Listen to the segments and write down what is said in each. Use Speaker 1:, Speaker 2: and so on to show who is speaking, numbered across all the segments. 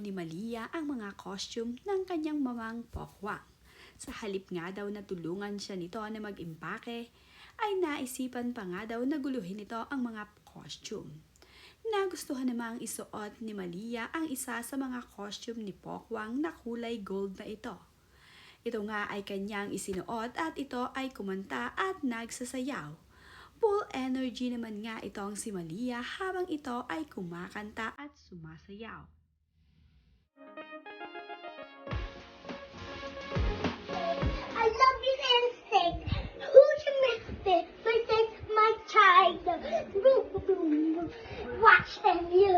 Speaker 1: ni Malia ang mga costume ng kanyang mamang Pokwang. Sa halip nga daw na tulungan siya nito na mag-impake, ay naisipan pa nga daw na guluhin nito ang mga costume. Nagustuhan namang isuot ni Malia ang isa sa mga costume ni Pokwang na kulay gold na ito. Ito nga ay kanyang isinuot at ito ay kumanta at nagsasayaw. Full energy naman nga itong si Malia habang ito ay kumakanta at sumasayaw.
Speaker 2: I love you and say, who's your mister? This is my child. Watch them, you,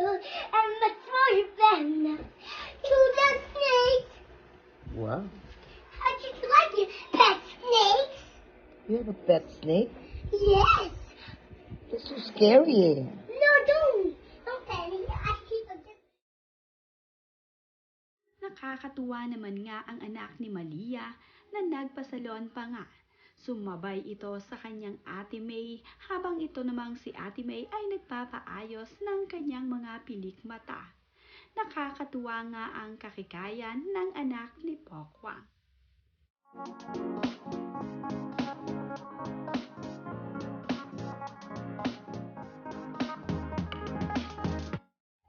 Speaker 2: and much more than to the snake.
Speaker 3: Wow.
Speaker 2: How do you like your pet snakes?
Speaker 3: You have a pet snake?
Speaker 2: Yes.
Speaker 3: That's so scary.
Speaker 2: No, don't. Don't Penny. I keep a different.
Speaker 1: Nakakatuwa naman nga ang anak ni Malia na nagpasalon pa nga. Sumabay ito sa kanyang Ate May habang ito namang si Ate May ay nagpapaayos ng kanyang mga pilik mata. Nakakatuwa nga ang kakikayan ng anak ni Pokwang.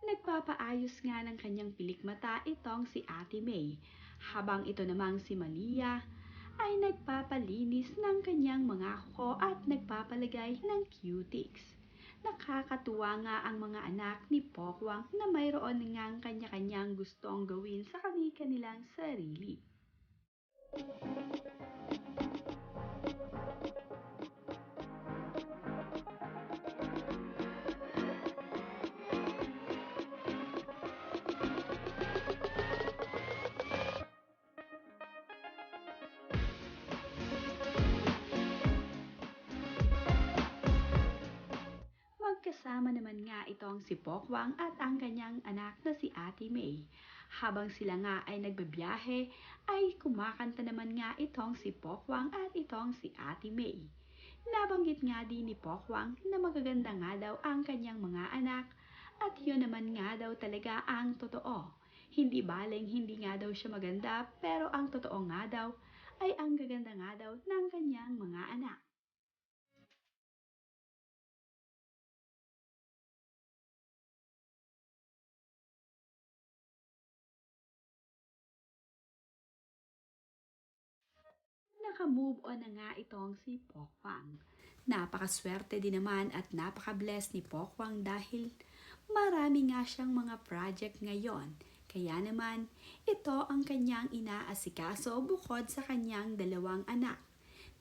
Speaker 1: Nagpapaayos nga ng kanyang pilik mata itong si Ate May, habang ito namang si Malia ay nagpapalinis ng kanyang mga kuko at nagpapalagay ng cutics. Nakakatuwa nga ang mga anak ni Pokwang na mayroon ngang kanya-kanyang gustong gawin sa kanilang sarili. Magkasama naman nga itong si Pokwang at ang kanyang anak na si Ate May. Habang sila nga ay nagbabiyahe, ay kumakanta naman nga itong si Pokwang at itong si Ate May. Nabanggit nga din ni Pokwang na magaganda nga daw ang kanyang mga anak at yun naman nga daw talaga ang totoo. Hindi baleng hindi nga daw siya maganda pero ang totoo nga daw ay ang gaganda nga daw ng kanyang mga anak. Naka-move on na nga itong si Pokwang. Napakaswerte din naman at napaka-bless ni Pokwang dahil marami nga siyang mga project ngayon. Kaya naman, ito ang kanyang inaasikaso bukod sa kanyang dalawang anak.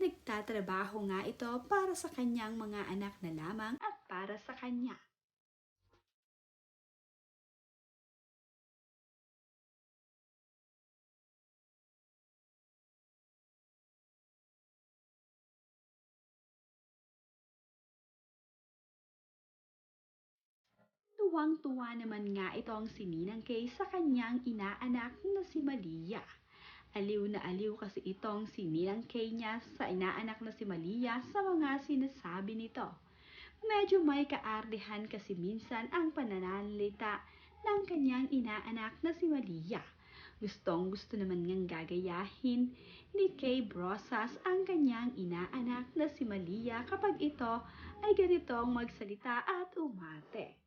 Speaker 1: Nagtatrabaho nga ito para sa kanyang mga anak na lamang at para sa kanya. Tuwang-tuwa naman nga itong si Ninang Kay sa kanyang inaanak na si Malia. Aliw na aliw kasi itong si Ninang Kay niya sa inaanak na si Malia sa mga sinasabi nito. Medyo may kaardihan kasi minsan ang pananalita ng kanyang inaanak na si Malia. Gustong-gusto naman ngang gagayahin ni Kay Brosas ang kanyang inaanak na si Malia kapag ito ay ganitong magsalita at umate.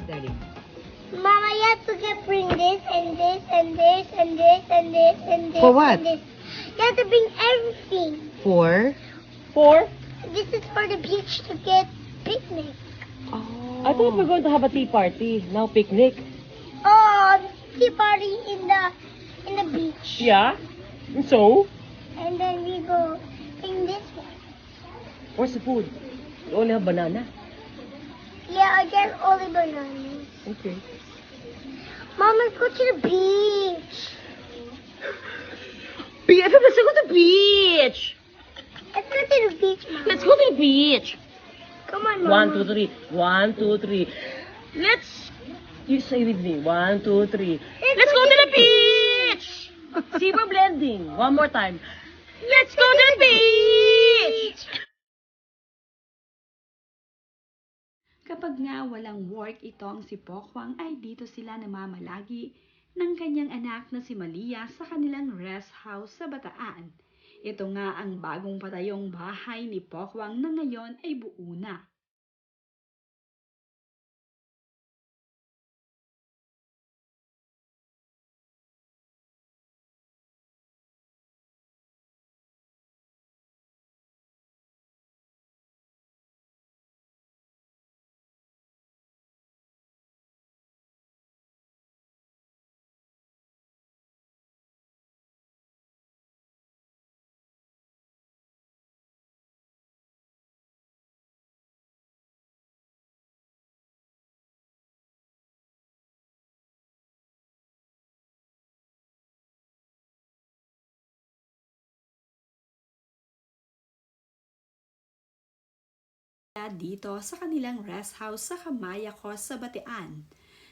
Speaker 3: Daddy.
Speaker 2: Mama, you have to bring this and this and this and this and this and this.
Speaker 3: For what?
Speaker 2: And this. You have to bring everything.
Speaker 3: For?
Speaker 2: This is for the beach to get picnic.
Speaker 3: Oh.
Speaker 4: I thought we were going to have a tea party. Now picnic.
Speaker 2: Oh, tea party in the beach.
Speaker 4: Yeah? And so?
Speaker 2: And then we go bring this one.
Speaker 4: Where's the food? We only have banana.
Speaker 2: Yeah, I get only bananas.
Speaker 4: Okay.
Speaker 2: Mom, let's go to the beach.
Speaker 4: BFF, let's go to the beach!
Speaker 2: Let's go to the beach, Mom.
Speaker 4: Let's go to the beach!
Speaker 2: Come on, Mama.
Speaker 4: 1, 2, 3. 1, 2, 3. Let's You say with me. 1, 2, 3. Let's go to the beach! See, we're blending. One more time. Let's go to the beach!
Speaker 1: Kapag nga walang work itong si Pokwang ay dito sila namamalagi ng kanyang anak na si Malia sa kanilang rest house sa Bataan. Ito nga ang bagong patayong bahay ni Pokwang na ngayon ay buo na. Dito sa kanilang rest house sa Kamayakos sa Bataan.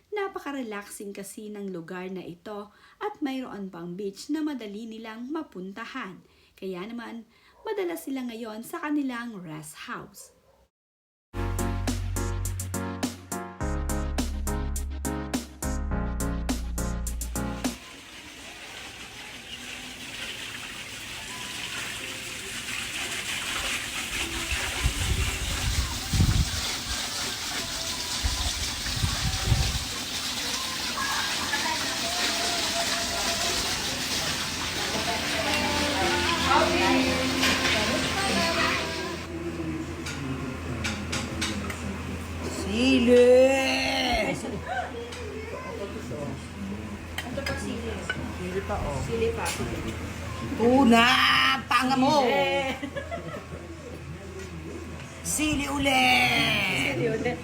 Speaker 1: Napaka-relaxing kasi ng lugar na ito at mayroon pang beach na madali nilang mapuntahan. Kaya naman, madalas sila ngayon sa kanilang rest house.
Speaker 3: Sili! Tuna! Panga mo! Sili ulit!